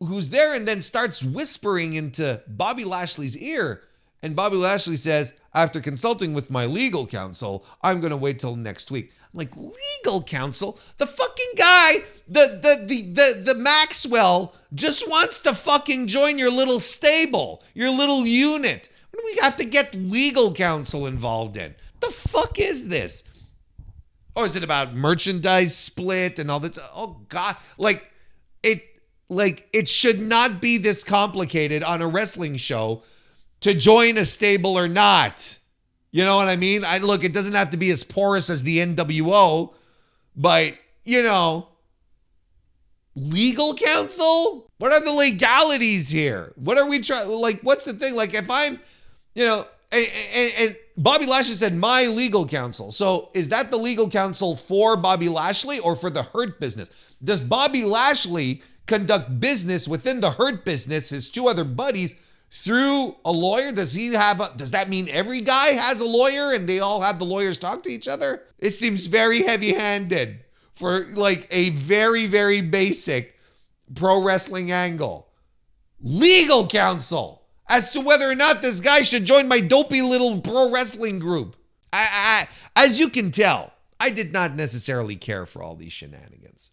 who's there and then starts whispering into Bobby Lashley's ear. And Bobby Lashley says, after consulting with my legal counsel, I'm going to wait till next week. I'm like, legal counsel? The fucking guy, the Maxwell just wants to fucking join your little stable, your little unit. What do we have to get legal counsel involved in? The fuck is this? Or is it about merchandise split and all this? Oh God, it should not be this complicated on a wrestling show to join a stable or not. You know what I mean? It doesn't have to be as porous as the NWO, but, legal counsel? What are the legalities here? What are we trying? What's the thing? If I'm, and Bobby Lashley said, my legal counsel. So is that the legal counsel for Bobby Lashley or for the Hurt Business? Does Bobby Lashley conduct business within the Hurt Business, his two other buddies, through a lawyer? Does that mean every guy has a lawyer and they all have the lawyers talk to each other? It seems very heavy-handed for a very, very basic pro wrestling angle. Legal counsel as to whether or not this guy should join my dopey little pro wrestling group. As you can tell, I did not necessarily care for all these shenanigans.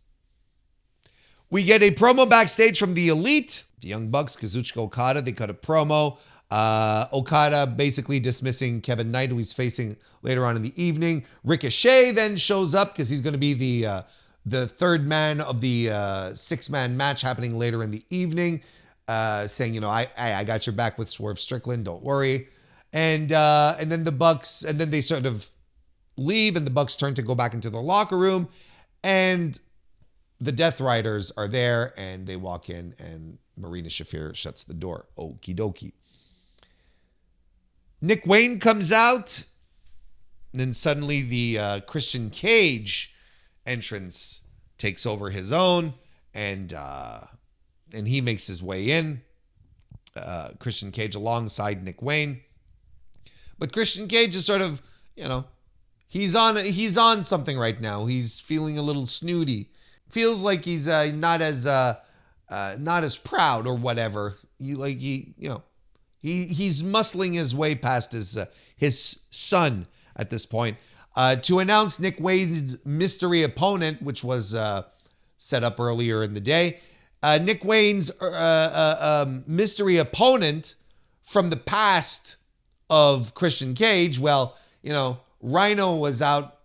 We get a promo backstage from the Elite, the Young Bucks, Kazuchika, Okada. They cut a promo. Okada basically dismissing Kevin Knight, who he's facing later on in the evening. Ricochet then shows up because he's going to be the third man of the six-man match happening later in the evening, saying, I got your back with Swerve Strickland. Don't worry. And then the Bucks, and then they sort of leave, and the Bucks turn to go back into the locker room, and the Death Riders are there, and they walk in, and Marina Shafir shuts the door. Okie dokie. Nick Wayne comes out, and then suddenly the Christian Cage entrance takes over his own, and he makes his way in. Christian Cage alongside Nick Wayne, but Christian Cage is sort of, he's on something right now. He's feeling a little snooty. Feels like he's not as proud or whatever. He's muscling his way past his son at this point to announce Nick Wayne's mystery opponent, which was set up earlier in the day. Nick Wayne's mystery opponent from the past of Christian Cage. Well, Rhino was out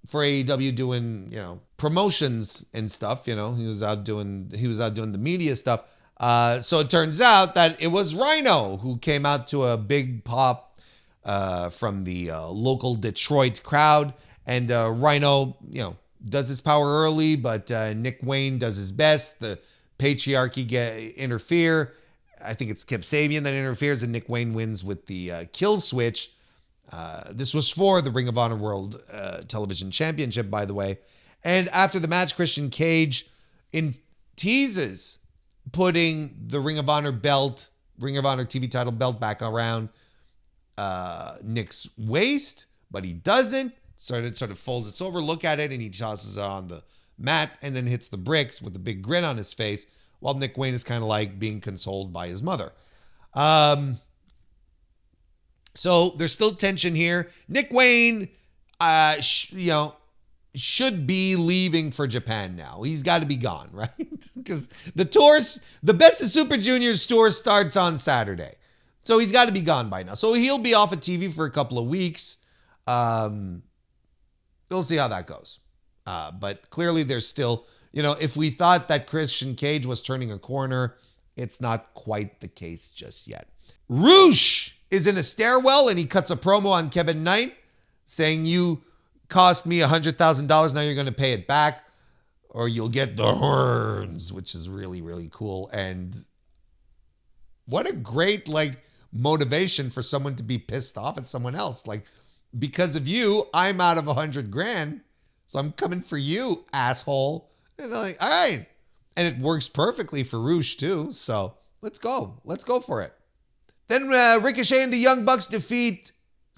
for AEW doing, promotions and stuff. He was out doing the media stuff. So it turns out that it was Rhino who came out to a big pop from the local Detroit crowd. And Rhino, does his power early, but Nick Wayne does his best. The patriarchy interfere. I think it's Kip Sabian that interferes, and Nick Wayne wins with the kill switch. This was for the Ring of Honor World Television Championship, by the way. And after the match, Christian Cage teases putting the Ring of Honor TV title belt back around Nick's waist, but he doesn't. Sort of folds it over, look at it, and he tosses it on the mat and then hits the bricks with a big grin on his face, while Nick Wayne is kind of like being consoled by his mother. So there's still tension here. Nick Wayne, should be leaving for Japan now. He's got to be gone, right? Because the Best of Super Juniors tour starts on Saturday. So he's got to be gone by now. So he'll be off of TV for a couple of weeks. we'll see how that goes. But clearly there's still, if we thought that Christian Cage was turning a corner, it's not quite the case just yet. Roosh is in a stairwell and he cuts a promo on Kevin Knight saying, you cost me $100,000. Now you're going to pay it back or you'll get the horns, which is really, really cool. And what a great, motivation for someone to be pissed off at someone else. Because of you, I'm out of $100,000. So I'm coming for you, asshole. And I'm like, all right. And it works perfectly for Roosh too. So let's go. Let's go for it. Then Ricochet and the Young Bucks defeat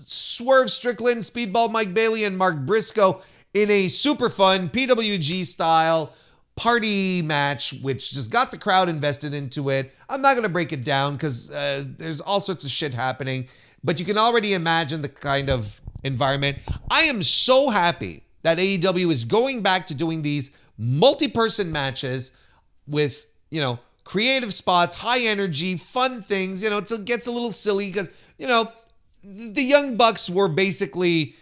Swerve, Strickland, Speedball, Mike Bailey, and Mark Briscoe in a super fun PWG style party match, which just got the crowd invested into it. I'm not going to break it down because there's all sorts of shit happening, but you can already imagine the kind of environment. I am so happy that AEW is going back to doing these multi-person matches with, creative spots, high energy, fun things. It gets a little silly because, the Young Bucks were basically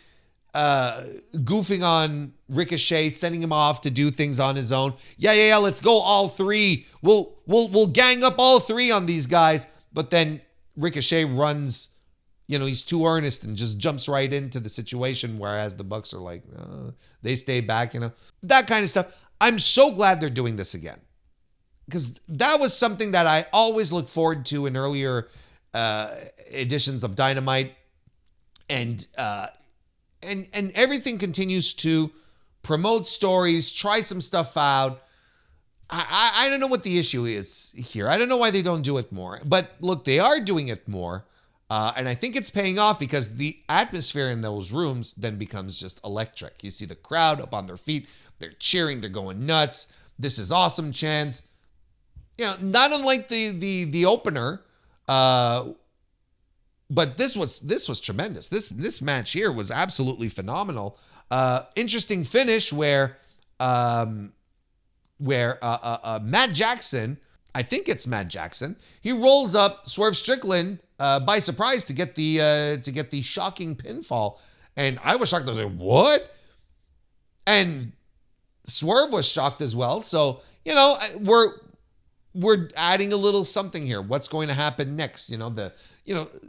goofing on Ricochet, sending him off to do things on his own. Yeah, let's go all three. We'll gang up all three on these guys. But then Ricochet runs, he's too earnest and just jumps right into the situation, whereas the Bucks are like, they stay back, that kind of stuff. I'm so glad they're doing this again because that was something that I always look forward to in earlier editions of Dynamite, and everything continues to promote stories, try some stuff out. I don't know what the issue is here. I don't know why they don't do it more. But look, they are doing it more. And I think it's paying off because the atmosphere in those rooms then becomes just electric. You see the crowd up on their feet. They're cheering. They're going nuts. This is awesome chants. Not unlike the opener. But this was tremendous. This match here was absolutely phenomenal. Interesting finish where Matt Jackson, I think it's Matt Jackson, he rolls up Swerve Strickland by surprise to get the shocking pinfall, and I was shocked. I was like, "What?" And Swerve was shocked as well. So we're adding a little something here. What's going to happen next?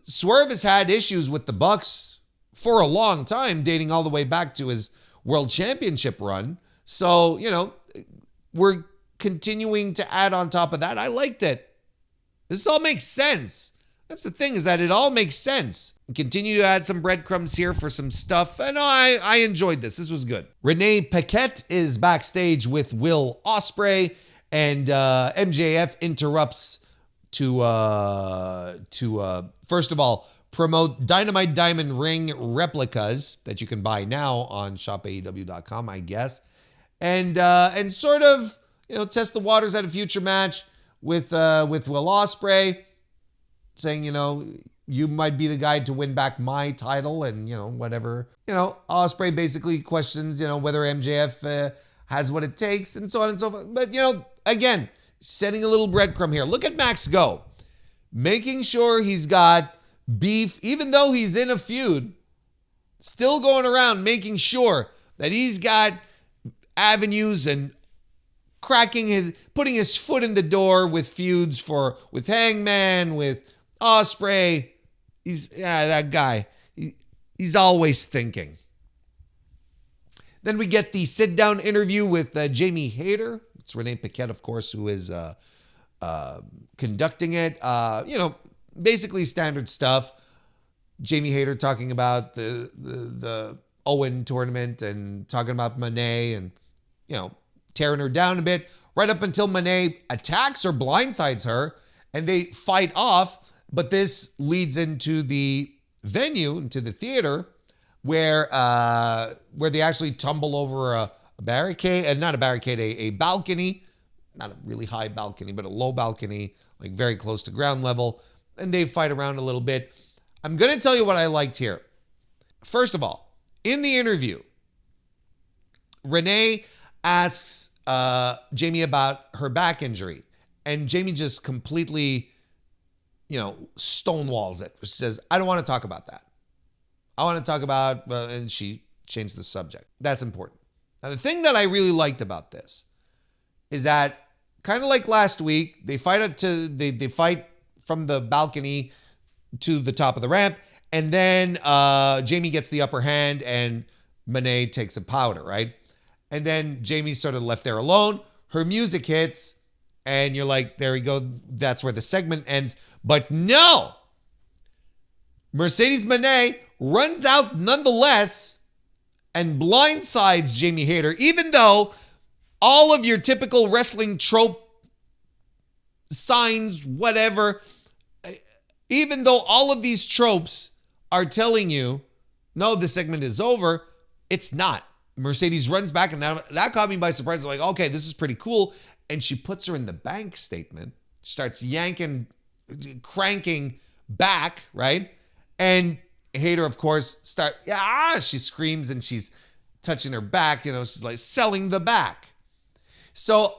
Swerve has had issues with the Bucks for a long time, dating all the way back to his World Championship run. So, we're continuing to add on top of that. I liked it. This all makes sense. That's the thing, is that it all makes sense. Continue to add some breadcrumbs here for some stuff. And I enjoyed this. This was good. Renee Paquette is backstage with Will Ospreay, and MJF interrupts to first of all, promote Dynamite Diamond Ring replicas that you can buy now on shopaew.com, I guess. And sort of, test the waters at a future match with Will Ospreay, saying, you might be the guy to win back my title, and, whatever. Ospreay basically questions, whether MJF has what it takes, and so on and so forth. But, again, setting a little breadcrumb here. Look at Max go. Making sure he's got beef, even though he's in a feud, still going around making sure that he's got avenues and putting his foot in the door with feuds with Hangman, with Ospreay. That guy. He's always thinking. Then we get the sit-down interview with Jamie Hayter. It's Renee Paquette, of course, who is conducting it. Basically standard stuff. Jamie Hayter talking about the Owen tournament and talking about Monet and, tearing her down a bit, right up until Monet attacks or blindsides her, and they fight off. But this leads into the venue, into the theater, where they actually tumble over a barricade, not a barricade, a balcony, not a really high balcony, but a low balcony, like very close to ground level, and they fight around a little bit. I'm going to tell you what I liked here. First of all, in the interview, Renee asks Jamie about her back injury, and Jamie just completely, stonewalls it. She says, I don't want to talk about that. I want to talk about, and she change the subject. That's important. Now, the thing that I really liked about this is that, kind of like last week, they fight from the balcony to the top of the ramp, and then Jamie gets the upper hand, and Monet takes a powder, right? And then Jamie's sort of left there alone. Her music hits, and you're like, there we go. That's where the segment ends. But no! Mercedes Moné runs out nonetheless and blindsides Jamie Hayter, even though all of your typical wrestling trope signs, whatever, even though all of these tropes are telling you, no, this segment is over, it's not. Mercedes runs back, and that caught me by surprise. I'm like, okay, this is pretty cool. And she puts her in the bank statement, starts cranking back, right? And Hayter, of course, she screams and she's touching her back. She's like selling the back. So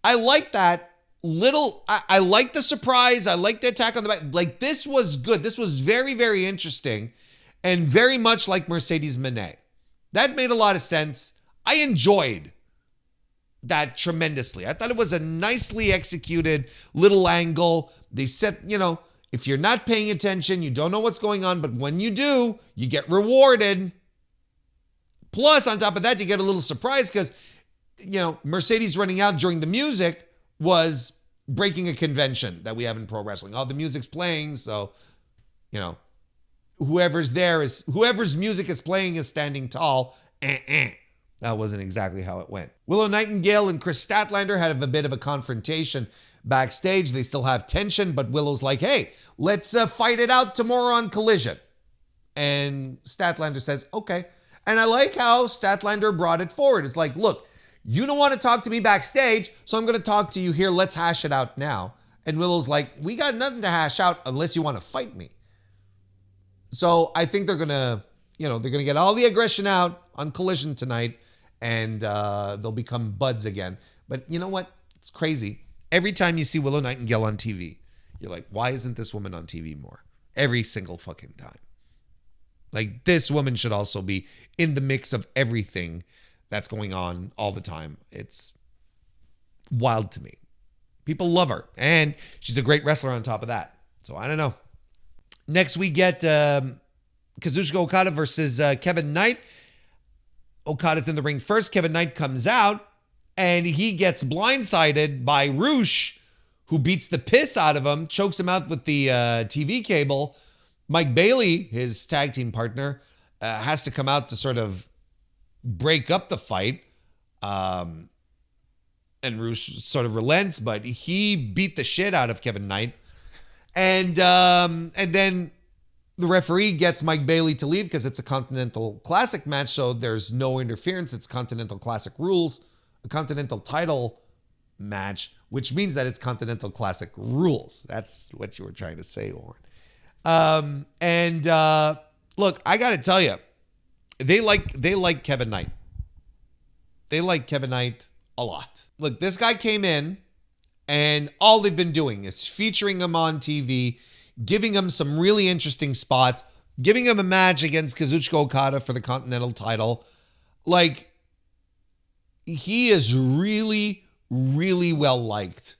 I like that little, I like the surprise. I like the attack on the back. Like, this was good. This was very, very interesting and very much like Mercedes Moné. That made a lot of sense. I enjoyed that tremendously. I thought it was a nicely executed little angle. They set, if you're not paying attention, you don't know what's going on, but when you do, you get rewarded. Plus, on top of that, you get a little surprise because, Mercedes running out during the music was breaking a convention that we have in pro wrestling. The music's playing, so, whoever's music is playing is standing tall. That wasn't exactly how it went. Willow Nightingale and Chris Statlander had a bit of a confrontation backstage. They still have tension, but Willow's like, hey, let's fight it out tomorrow on Collision. And Statlander says, okay. And I like how Statlander brought it forward. It's like, look, you don't want to talk to me backstage, so I'm going to talk to you here. Let's hash it out now. And Willow's like, we got nothing to hash out unless you want to fight me. So I think they're going to get all the aggression out on Collision tonight, and they'll become buds again. But you know what? It's crazy. Every time you see Willow Nightingale on TV, you're like, why isn't this woman on TV more? Every single fucking time. Like, this woman should also be in the mix of everything that's going on all the time. It's wild to me. People love her, and she's a great wrestler on top of that. So I don't know. Next, we get Kazuchika Okada versus Kevin Knight. Okada's in the ring first. Kevin Knight comes out, and he gets blindsided by Roosh, who beats the piss out of him, chokes him out with the TV cable. Mike Bailey, his tag team partner, has to come out to sort of break up the fight. And Roosh sort of relents, but he beat the shit out of Kevin Knight. And then the referee gets Mike Bailey to leave because it's a Continental Classic match, so there's no interference. It's Continental Classic rules, a Continental title match, which means that it's Continental Classic rules. That's what you were trying to say, Warren. Look, I got to tell you, they like Kevin Knight. They like Kevin Knight a lot. Look, this guy came in, and all they've been doing is featuring him on TV, giving him some really interesting spots, giving him a match against Kazuchika Okada for the Continental title. Like, he is really, really well liked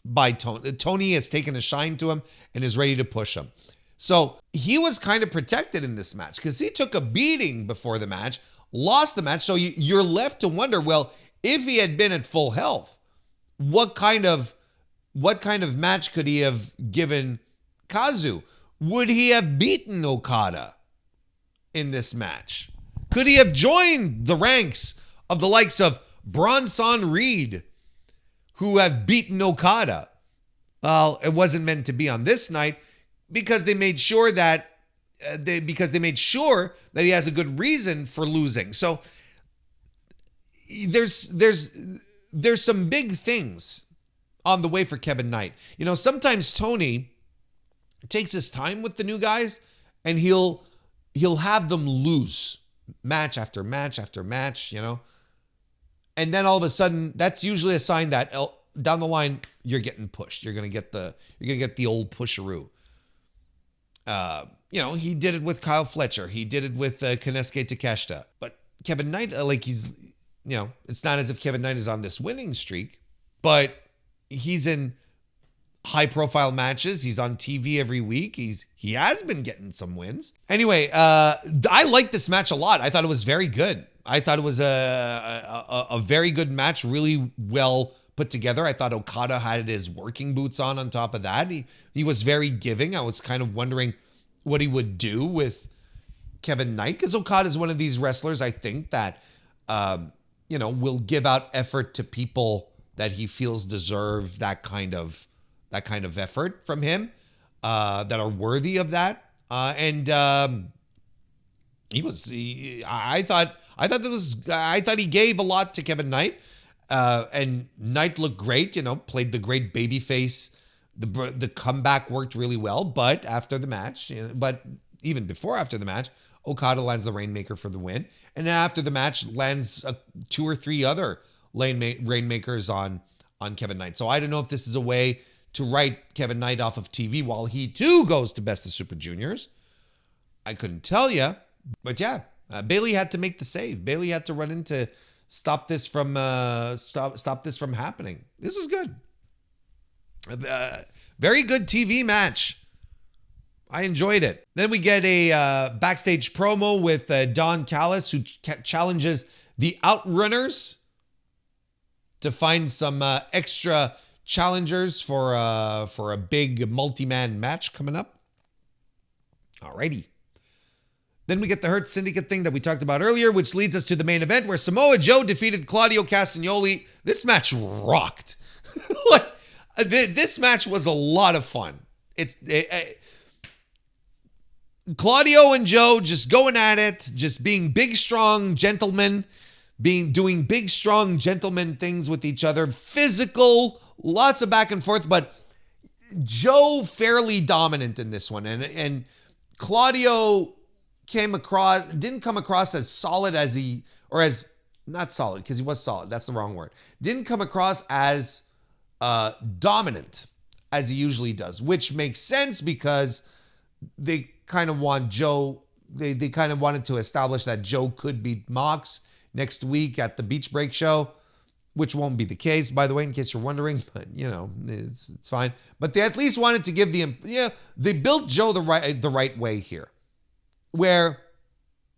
by Toni. Toni has taken a shine to him and is ready to push him. So he was kind of protected in this match because he took a beating before the match, lost the match. So you're left to wonder, well, if he had been at full health, what kind of match could he have given Kazu? Would he have beaten Okada in this match? Could he have joined the ranks of the likes of Bronson Reed, who have beaten Okada? Well, it wasn't meant to be on this night because they made sure that he has a good reason for losing. So there's some big things on the way for Kevin Knight. Sometimes Toni takes his time with the new guys, and he'll have them lose match after match after match, and then all of a sudden, that's usually a sign that down the line you're getting pushed. You're gonna get the old pusheroo. he did it with Kyle Fletcher. He did it with Konosuke Takeshita. But Kevin Knight, it's not as if Kevin Knight is on this winning streak, but he's in high-profile matches. He's on TV every week. He has been getting some wins. Anyway, I liked this match a lot. I thought it was very good. I thought it was a very good match, really well put together. I thought Okada had his working boots on top of that. He was very giving. I was kind of wondering what he would do with Kevin Knight, because Okada is one of these wrestlers, I think, that will give out effort to people that he feels deserve that kind of effort from him, that are worthy of that. I thought he gave a lot to Kevin Knight, and Knight looked great. Played the great babyface. The comeback worked really well, but after the match, but even after the match, Okada lands the Rainmaker for the win, and then after the match lands 2 or 3 other Rainmakers on Kevin Knight. So I don't know if this is a way to write Kevin Knight off of TV while he too goes to Best of Super Juniors. I couldn't tell you, but yeah, Bayley had to make the save. Bayley had to run in to stop this from happening. This was good. Very good TV match. I enjoyed it. Then we get a backstage promo with Don Callis, who challenges the Outrunners to find some extra challengers for a big multi-man match coming up. Alrighty. Then we get the Hurt Syndicate thing that we talked about earlier, which leads us to the main event where Samoa Joe defeated Claudio Castagnoli. This match rocked. This match was a lot of fun. Claudio and Joe just going at it, just being big, strong gentlemen, doing big, strong gentleman things with each other, physical, lots of back and forth, but Joe fairly dominant in this one. And Claudio didn't come across as solid as not solid, because he was solid. That's the wrong word. Didn't come across as dominant as he usually does, which makes sense because they kind of want Joe. They kind of wanted to establish that Joe could beat Mox next week at the Beach Break show, which won't be the case, by the way, in case you're wondering. But it's fine. But they at least wanted to give they built Joe the right way here, where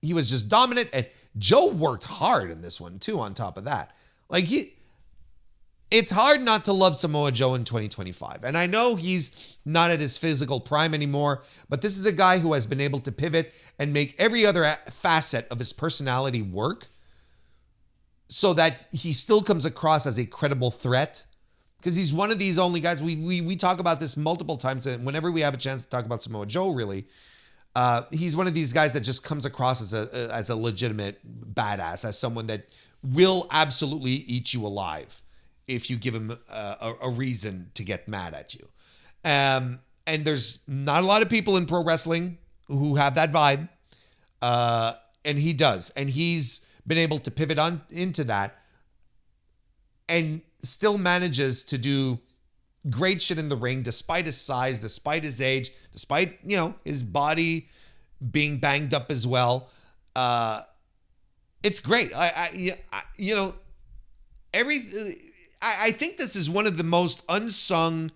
he was just dominant, and Joe worked hard in this one too. On top of that, it's hard not to love Samoa Joe in 2025. And I know he's not at his physical prime anymore, but this is a guy who has been able to pivot and make every other facet of his personality work so that he still comes across as a credible threat. Because he's one of these only guys, we talk about this multiple times, and whenever we have a chance to talk about Samoa Joe, really, he's one of these guys that just comes across as a legitimate badass, as someone that will absolutely eat you alive if you give him a reason to get mad at you. And there's not a lot of people in pro wrestling who have that vibe. And he does. And he's been able to pivot on into that and still manages to do great shit in the ring, despite his size, despite his age, despite, his body being banged up as well. It's great. I think this is one of the most unsung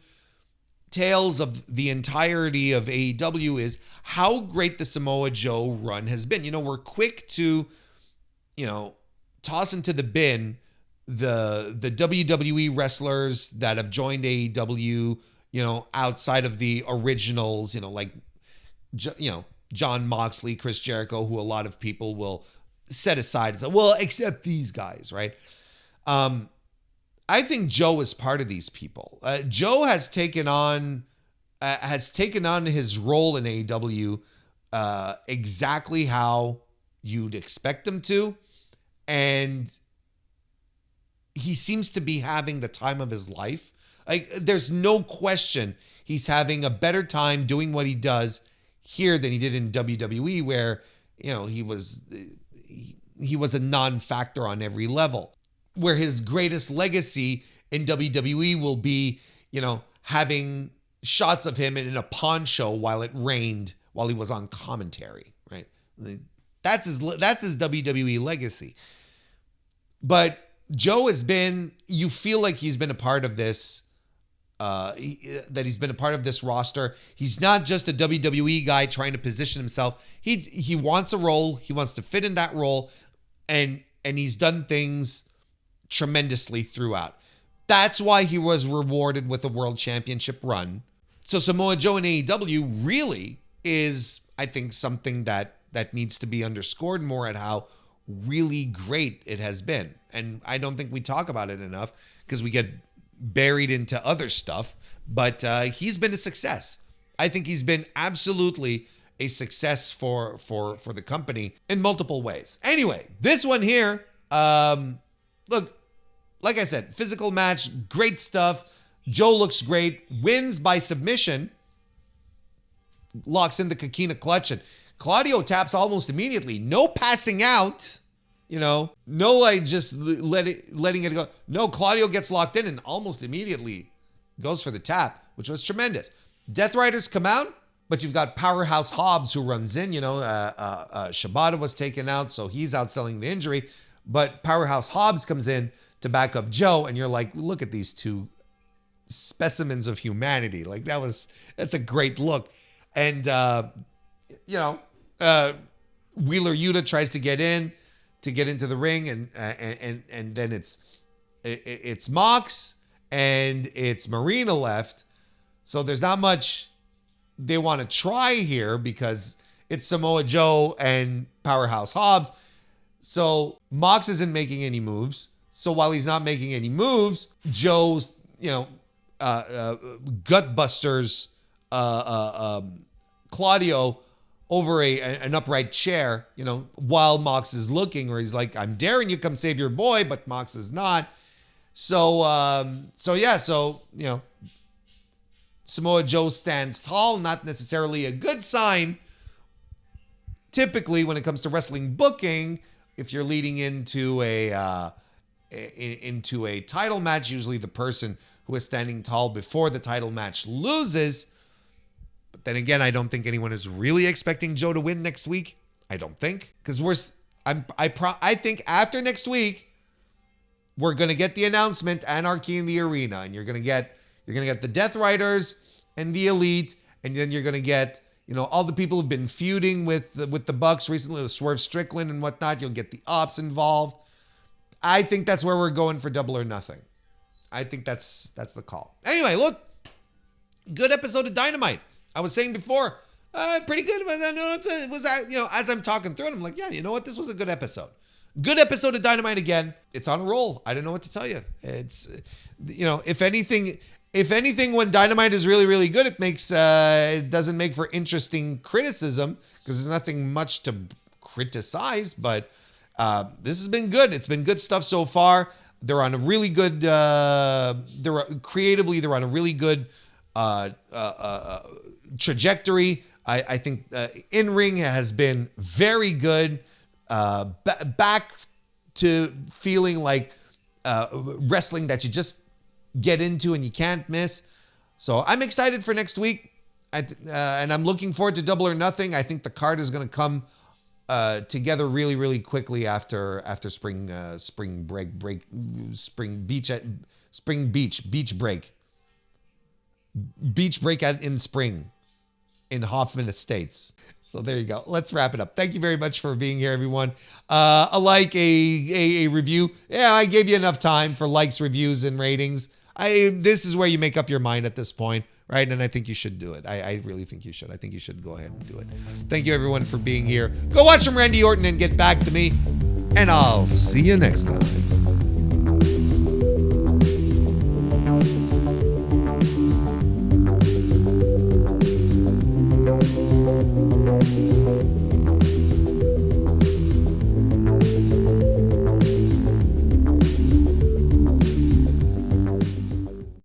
tales of the entirety of AEW is how great the Samoa Joe run has been. We're quick to, toss into the bin the WWE wrestlers that have joined AEW, outside of the originals, like John Moxley, Chris Jericho, who a lot of people will set aside and say, well, except these guys, right? I think Joe is part of these people. Joe has taken on his role in AEW exactly how you'd expect him to, and he seems to be having the time of his life. There's no question he's having a better time doing what he does here than he did in WWE, where he was a non-factor on every level. Where his greatest legacy in WWE will be, having shots of him in a pawn show while it rained while he was on commentary, right? That's his WWE legacy. But Joe has been, you feel like he's been a part of this, that he's been a part of this roster. He's not just a WWE guy trying to position himself. He wants a role. He wants to fit in that role. And he's done things tremendously throughout. That's why he was rewarded with a world championship run. So Samoa Joe in AEW really is, I think, something that needs to be underscored more at how really great it has been. And I don't think we talk about it enough because we get buried into other stuff. But he's been a success. I think he's been absolutely a success for the company in multiple ways. Anyway, this one here, look, like I said, physical match, great stuff. Joe looks great, wins by submission, locks in the Kakina clutch, and Claudio taps almost immediately. No passing out, no like just letting it go. No, Claudio gets locked in and almost immediately goes for the tap, which was tremendous. Death Riders come out, but you've got Powerhouse Hobbs who runs in. Shibata was taken out, so he's out selling the injury. But Powerhouse Hobbs comes in to back up Joe, and you're like, look at these two specimens of humanity. Like that's a great look. And Wheeler Yuta tries to get into the ring, and then it's Mox and it's Marina left. So there's not much they want to try here because it's Samoa Joe and Powerhouse Hobbs. So Mox isn't making any moves. So while he's not making any moves, Joe's, gut busters Claudio over an upright chair, while Mox is looking, where he's like, I'm daring you, come save your boy, but Mox is not. So Samoa Joe stands tall, not necessarily a good sign. Typically, when it comes to wrestling booking, if you're leading into a title match, usually the person who is standing tall before the title match loses. But then again, I don't think anyone is really expecting Joe to win next week. I don't think, because I think after next week, we're gonna get the announcement, Anarchy in the Arena, and you're gonna get the Death Riders and the Elite, and then you're gonna get all the people who've been feuding with the Bucks recently, the Swerve, Strickland, and whatnot. You'll get the Ops involved. I think that's where we're going for Double or Nothing. I think that's the call. Anyway, look, good episode of Dynamite. I was saying before, pretty good. It was, as I'm talking through it, I'm like, yeah, you know what? This was a good episode. Good episode of Dynamite again. It's on a roll. I don't know what to tell you. It's, if anything, when Dynamite is really, really good, it doesn't make for interesting criticism because there's nothing much to criticize. But this has been good. It's been good stuff so far. They're on a really good. Creatively, they're on a really good trajectory. I think in-ring has been very good. Back to feeling like wrestling that you just get into and you can't miss. So I'm excited for next week, and I'm looking forward to Double or Nothing. I think the card is going to come together really, really quickly after spring beach break in spring in Hoffman Estates. So there you go. Let's wrap it up. Thank you very much for being here, everyone. A like, a review. Yeah, I gave you enough time for likes, reviews, and ratings. This is where you make up your mind at this point, right? And I think you should do it. I really think you should. I think you should go ahead and do it. Thank you, everyone, for being here. Go watch some Randy Orton and get back to me. And I'll see you next time.